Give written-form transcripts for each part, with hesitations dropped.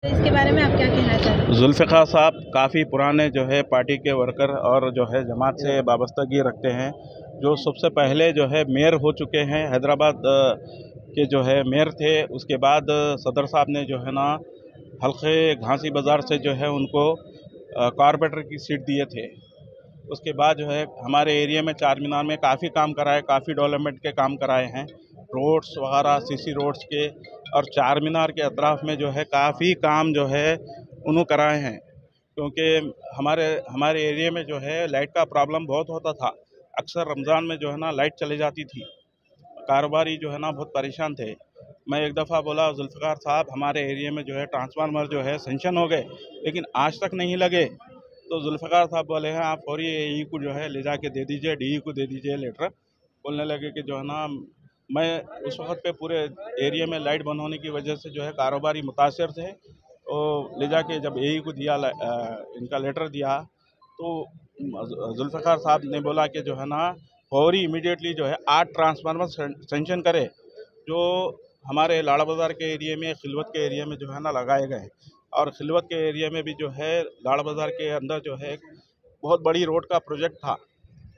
इसके बारे में आप क्या कहना चाहते हैं? जुल्फ़िकार साहब काफ़ी पुराने जो है पार्टी के वर्कर और जो है जमात से वाबस्तगी रखते हैं। जो सबसे पहले जो है मेयर हो चुके हैं हैदराबाद के जो है मेयर थे। उसके बाद सदर साहब ने जो है ना हल्के घासी बाज़ार से जो है उनको कॉर्पोरेटर की सीट दिए थे। उसके बाद जो है हमारे एरिया में चार मीनार में काफ़ी काम कराए, काफ़ी डेवलपमेंट के काम कराए हैं, रोड्स वगैरह सीसी रोड्स के। और चार मीनार के अतराफ़ में जो है काफ़ी काम जो है उन्होंने कराए हैं। क्योंकि हमारे हमारे एरिया में जो है लाइट का प्रॉब्लम बहुत होता था। अक्सर रमज़ान में जो है ना लाइट चली जाती थी, कारोबारी जो है ना बहुत परेशान थे। मैं एक दफ़ा बोला जुल्फ़िकार साहब हमारे एरिया में जो है ट्रांसफार्मर जो है सेंक्शन हो गए लेकिन आज तक नहीं लगे। तो जुल्फ़िकार साहब बोले हैं आप फौरी ई को जो है ले जाके दे दीजिए, डी को दे दीजिए लेटर। बोलने लगे कि जो है ना मैं उस वक्त पे पूरे एरिया में लाइट बंद होने की वजह से जो है कारोबारी मुतासर थे। तो ले जाके जब एई को दिया इनका लेटर दिया तो जुल्फ़िकार साहब ने बोला कि जो है ना फौरी इमीडिएटली जो है 8 ट्रांसफार्मर सेंक्शन करे, जो हमारे लाड़ा बाज़ार के एरिया में, खिलवत के एरिया में जो है ना लगाए गए। और खिलवत के एरिया में भी जो है लाड़ा बाज़ार के अंदर जो है बहुत बड़ी रोड का प्रोजेक्ट था।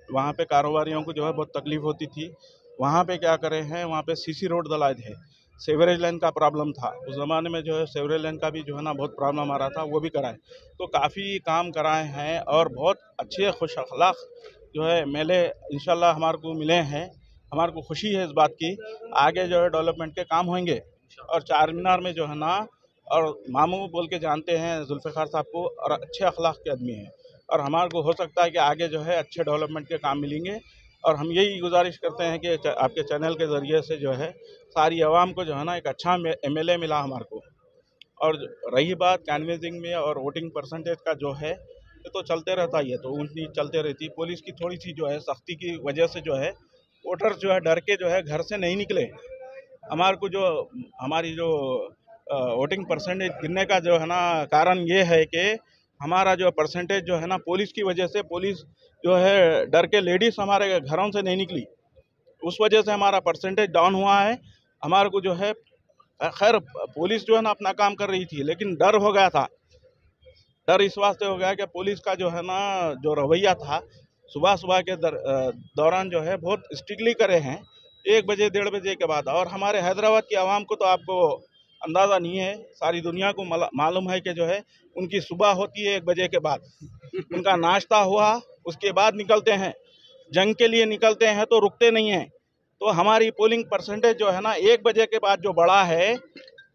वहाँ पे कारोबारियों को जो है बहुत तकलीफ़ होती थी। वहाँ पे क्या करे हैं, वहाँ पे सीसी रोड डलाए थे। सीवरेज लाइन का प्रॉब्लम था उस ज़माने में, जो है सीवरेज लाइन का भी जो है ना बहुत प्रॉब्लम आ रहा था, वो भी कराए। तो काफ़ी काम कराए हैं और बहुत अच्छे खुश अखलाक जो है मेले इंशाल्लाह हमारे को मिले हैं। हमारे को खुशी है इस बात की। आगे जो है डेवलपमेंट के काम होंगे। और चार मीनार में जो है ना, और मामू बोल के जानते हैं जुल्फ़िकार साहब को, और अच्छे अखलाक के आदमी हैं। और हमारे को हो सकता है कि आगे जो है अच्छे डेवलपमेंट के काम मिलेंगे। और हम यही गुजारिश करते हैं कि आपके चैनल के ज़रिए से जो है सारी आवाम को जो है ना एक अच्छा एमएलए मिला हमारे को। और रही बात कैनवेसिंग में और वोटिंग परसेंटेज का जो है, ये तो चलते रहता ही है, तो उनकी चलते रहती। पुलिस की थोड़ी सी जो है सख्ती की वजह से जो है वोटर जो है डर के जो है घर से नहीं निकले। हमारे को जो हमारी जो वोटिंग परसेंटेज गिरने का जो है ना कारण ये है कि हमारा जो परसेंटेज जो है ना पुलिस की वजह से, पुलिस जो है डर के लेडीज़ हमारे घरों से नहीं निकली, उस वजह से हमारा परसेंटेज डाउन हुआ है। हमारे को जो है खैर पुलिस जो है ना अपना काम कर रही थी, लेकिन डर हो गया था। डर इस वास्ते हो गया कि पुलिस का जो है ना जो रवैया था, सुबह सुबह के दौरान जो है बहुत स्ट्रिक्टली करे हैं 1 बजे 1:30 बजे के बाद। और हमारे हैदराबाद की आवाम को तो आपको अंदाज़ा नहीं है, सारी दुनिया को मालूम है कि जो है उनकी सुबह होती है 1 बजे के बाद। उनका नाश्ता हुआ, उसके बाद निकलते हैं, जंग के लिए निकलते हैं तो रुकते नहीं हैं। तो हमारी पोलिंग परसेंटेज जो है ना 1 बजे के बाद जो बढ़ा है,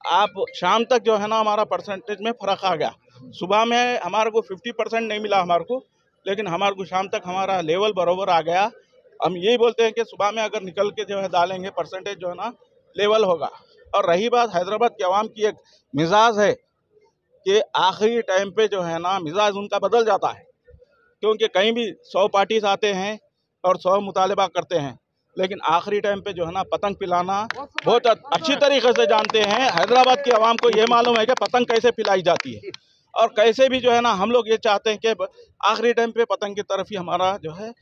आप शाम तक जो है ना हमारा परसेंटेज में फ़र्क आ गया। सुबह में हमारे को 50% नहीं मिला हमारे को, लेकिन हमारे को शाम तक हमारा लेवल बराबर आ गया। हम यही बोलते हैं कि सुबह में अगर निकल के जो है डालेंगे, परसेंटेज जो है ना लेवल होगा। और रही बात हैदराबाद के अवाम की, एक मिजाज है कि आखिरी टाइम पे जो है ना मिजाज उनका बदल जाता है। क्योंकि कहीं भी 100 पार्टीज आते हैं और 100 मुतालबा करते हैं, लेकिन आखिरी टाइम पे जो है ना पतंग पिलाना बहुत अच्छी तरीके से जानते हैं। हैदराबाद की आवाम को ये मालूम है कि पतंग कैसे पिलाई जाती है, और कैसे भी जो है ना हम लोग ये चाहते हैं कि आखिरी टाइम पे पतंग की तरफ ही हमारा जो है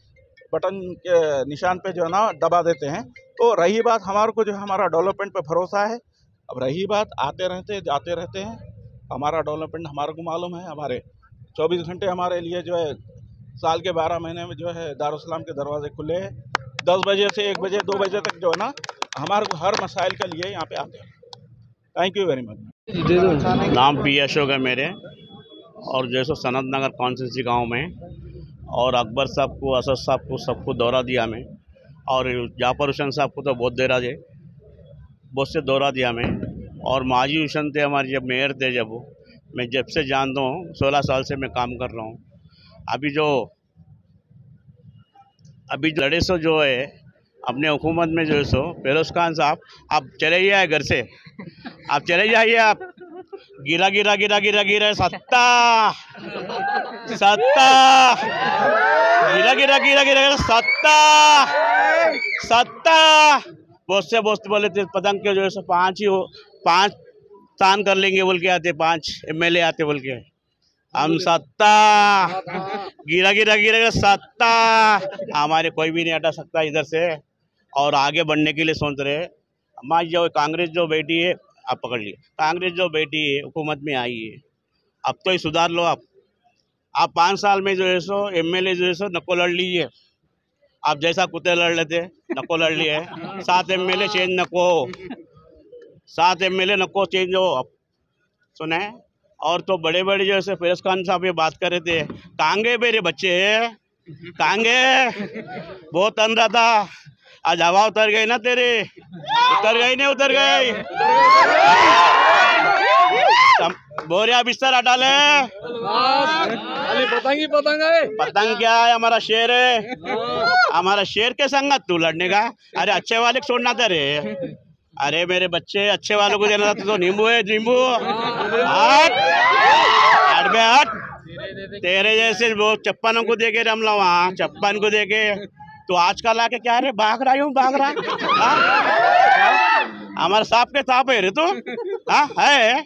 बटन के निशान पे जो है ना दबा देते हैं। तो रही बात हमारे को जो है हमारा डेवलपमेंट पे भरोसा है। अब रही बात आते रहते जाते रहते हैं, हमारा डेवलपमेंट हमारे को मालूम है। हमारे 24 घंटे हमारे लिए जो है साल के 12 महीने में जो है दारुस्सलाम के दरवाजे खुले हैं। 10 बजे से 1 बजे 2 बजे तक जो है ना हमारे को हर मसाइल के लिए यहाँ पे आते हैं। Thank you very much. नाम पी अशोक है मेरे, और जो है सो सनत नगर कॉन्स्टिट्यूंसी गाँव में, और अकबर साहब को, असद साहब को, सबको दौरा दिया मैं, और जाफर हुसैन साहब को तो बहुत से दौरा दिया मैं। और माजी हुसैन थे हमारे, जब मेयर थे, मैं जब से जानता हूँ 16 साल से मैं काम कर रहा हूँ। अभी जो लड़े सो जो है अपने हुकूमत में जो है सो फिरोज खान साहब, आप चले जाइए घर से, आप चले जाइए, आप गिरा गिरा गिरा गिरा गिरा सत्ता सत्ता गिरा गिरा गिरा गिरा सत्ता सत्ता। बहुत से बोले थे पतंग के जो है सो 5 तान कर लेंगे बोल के आते, 5 एमएलए आते बोल के। हम सत्ता गिरा गिरा गिरा गिरा सत्ता, हमारे कोई भी नहीं हटा सकता इधर से। और आगे बढ़ने के लिए सोच रहे हमारी जो कांग्रेस जो बैठी है, आप पकड़ लिए। कांग्रेस जो बैठी है हुकूमत में आई है, अब तो ही सुधार लो आप 5 साल में जो है सो एमएलए जो है सो नको लड़ लीजिए। आप जैसा कुत्ते लड़ लेते नको लड़ लिए। 7 एमएलए चेंज नको, 7 एमएलए नको चेंज हो। अब सुना है। और तो बड़े बड़े जो है फिरोज खान साहब ये बात कर रहे थे, कांगे मेरे बच्चे कांगे बहुत अंधा था, आज हवा उतर गई ना तेरे, उतर गई नहीं उतर गई। बोरिया बिस्तर हटा ले। पतंग क्या है, हमारा शेर है, हमारा शेर के संगत तू लड़ने का। अरे अच्छे वाले को छोड़ना था रे। अरे मेरे बच्चे अच्छे वालों को देना था तो नींबू है नींबू। हट हट बे हट। तेरे जैसे वो चप्पनों को देके रमला वहाँ चप्पन को देके तो आजकल आके क्या रे भाग रहा हूँ भाग रहा। हमारे सांप के सांप है रे तू। हाँ है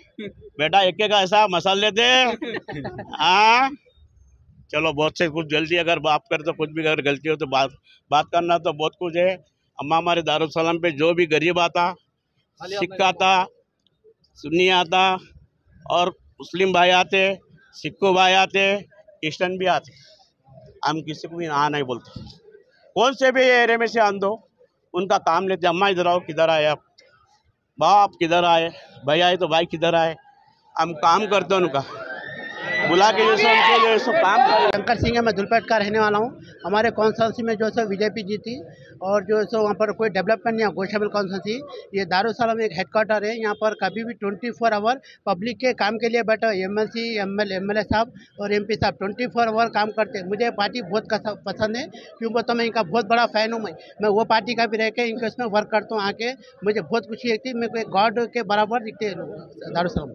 बेटा, एक एक ऐसा मसल लेते। हाँ चलो बहुत से कुछ जल्दी अगर बात कर तो कुछ भी अगर गलती हो तो बात करना तो बहुत कुछ है। अम्मा हमारे दारुसलाम पे जो भी गरीब आता, सिख आता, सुन्नी आता और मुस्लिम भाई आते, सिक्खों भाई आते, क्रिश्चन भी आते, हम किसी को भी ना नहीं बोलते। कौन से भी एरिया में से आन दो उनका काम लेते। अम्मा इधर आओ, किधर आए आप, बाप किधर आए, भाई आए तो भाई किधर आए, हम काम करते हैं उनका बुला के जैसे उनके जो है काम। शंकर सिंह है, मैं दुलपेट का रहने वाला हूँ। हमारे कॉन्स्टिट्यूंसी में जो है बीजेपी जीती और जो है वहाँ पर कोई डेवलपमेंट नहीं है। गोशाबिल कॉन्स्टिट्यूंसी ये दारुसलाम एक हेडक्वार्टर है, यहाँ पर कभी भी 24 आवर पब्लिक के काम के लिए बैठा एमएलसी एमएलए साहब और एमपी साहब 24 आवर काम करते हैं। मुझे पार्टी बहुत पसंद है क्योंकि तो मैं इनका बहुत बड़ा फ़ैन हूँ। मैं वो पार्टी का भी रह के इनके उसमें वर्क करता हूँ आके, मुझे बहुत खुशी लगती है। मेरे को गॉड के बराबर दिखते हैं लोग दारुसलाम।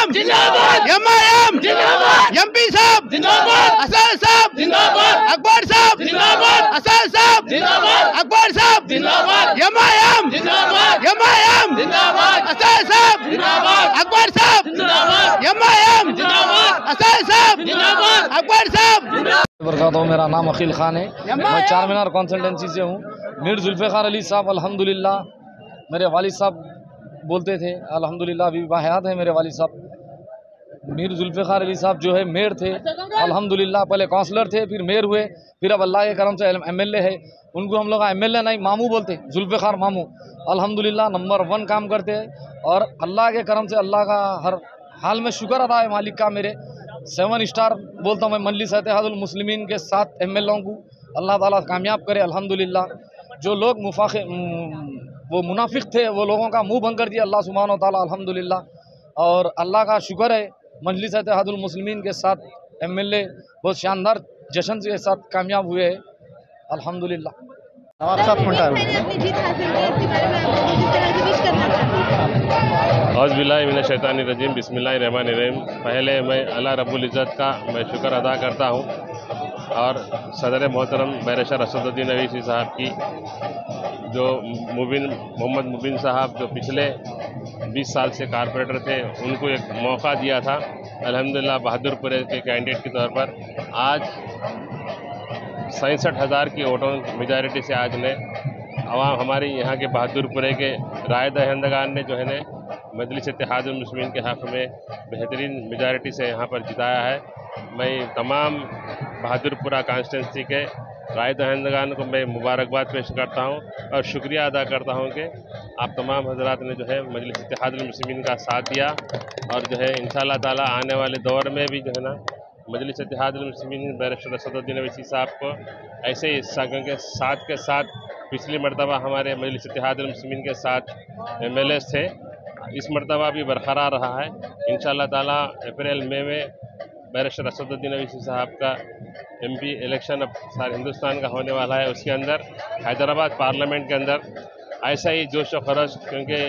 जिंदाबाद एमआईएम जिंदाबाद, एमपी साहब जिंदाबाद, असद साहब जिंदाबाद, अकबर साहब जिंदाबाद, असद साहब जिंदाबाद, अकबर साहब जिंदाबाद, एमआईएम जिंदाबाद, एमआईएम जिंदाबाद, असद साहब जिंदाबाद, अकबर साहब जिंदाबाद, एमआईएम जिंदाबाद, असद साहब जिंदाबाद, अकबर साहब जिंदाबाद। मेरा नाम अकील खान है, मैं चार मीनार कॉन्स्टिट्यूंसी से हूँ। मीर जुल्फ़िकार अली साहब अल्हम्दुलिल्लाह मेरे वालिद साहब बोलते थे, अल्हम्दुलिल्लाह अभी बाहयात है मेरे वालिद साहब। मीर जुल्फ़िकार अली साहब जो है मेयर थे, अल्हम्दुलिल्लाह पहले काउंसलर थे, फिर मेयर हुए, फिर अब अल्लाह के करम से एमएलए है। उनको हम लोग एमएलए नहीं मामू बोलते, जुल्फ़िकार मामू। अल्हम्दुलिल्लाह नंबर 1 काम करते हैं और अल्लाह के करम से अल्लाह का हर हाल में शुक्र अदा है मालिक का। मेरे 7 स्टार बोलता हूँ मैं मजलिस इत्तेहादुल मुस्लिमीन के 7 एमएलए को अल्लाह ताला कामयाब करे अल्हम्दुलिल्लाह। जो लोग वो मुनाफिक थे वो लोगों का मुंह बंद कर दिया अल्लाह सुब्हानो तआला अल्हम्दुलिल्लाह। और अल्लाह का शुक्र है मजलिस इत्तेहादुल मुस्लिमीन के 7 एमएलए बहुत शानदार जश्न के साथ कामयाब हुए हैं अल्हम्दुलिल्लाह। नवाब साहब अपनी जीत हासिल की, इसके बारे में आप किस तरह की विश करना चाहते हैं? औज़ुबिल्लाहिमिनश्शैतानिर्रजीम बिस्मिल्लाहिर्रहमानिर्रहीम। पहले मैं अल्लाह रब्बुल इज़्ज़त का मैं शुक्र अदा करता हूँ और सदर मोहतरम बैरिस्टर असदुद्दीन अवैसी साहब की, जो मोहम्मद मुबिन साहब जो पिछले 20 साल से कारपोरेटर थे, उनको एक मौका दिया था अल्हम्दुलिल्लाह बहादुरपुरे के कैंडिडेट के तौर पर। आज 67,000 की वोटों मेजॉरिटी से आज ने अवाम हमारी यहाँ के बहादुरपुरे के राय दहिंदगान ने जो है ने मजलिस इत्तेहादुल मुस्लिमीन के हक़ में बेहतरीन मेजॉरिटी से यहाँ पर जिताया है। मैं तमाम बहादुरपुरा कॉन्स्टिट्यूंसी के राय दहिंदगान को मैं मुबारकबाद पेश करता हूँ और शुक्रिया अदा करता हूँ कि आप तमाम हजरात ने जो है मजलिस इत्तेहादुल मुस्लिमीन का साथ दिया और जो है इंशाअल्लाह ताला आने वाले दौर में भी जो है ना मजलिस इत्तेहादुल मुस्लिमीन बैरिस्टर असदुद्दीन अवैसी साहब को ऐसे ही के साथ पिछली मरतबा हमारे मजलिस इत्तेहादुल मुस्लिमीन के 7 एमएलए थे, इस मरतबा भी बरकरार रहा है। इंशाअल्लाह ताला अप्रैल मई में बैरिस्टर असदुद्दीन अवैसी साहब का एमपी इलेक्शन अब सारे हिंदुस्तान का होने वाला है। उसके अंदर हैदराबाद पार्लियामेंट के अंदर ऐसा ही जोश व खरोश, क्योंकि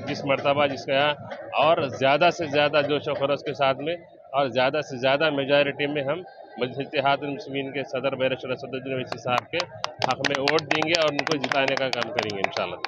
जिस मरतबा जिसका और ज़्यादा से ज़्यादा जोश व खरोश के साथ में और ज़्यादा से ज़्यादा मेजॉरिटी में हम मजलिस इत्तेहादुल मुस्लिमीन के सदर बैरिस्टर असदुद्दीन अवैसी साहब के हक़ में वोट देंगे और उनको जिताने का काम करेंगे इंशाअल्लाह।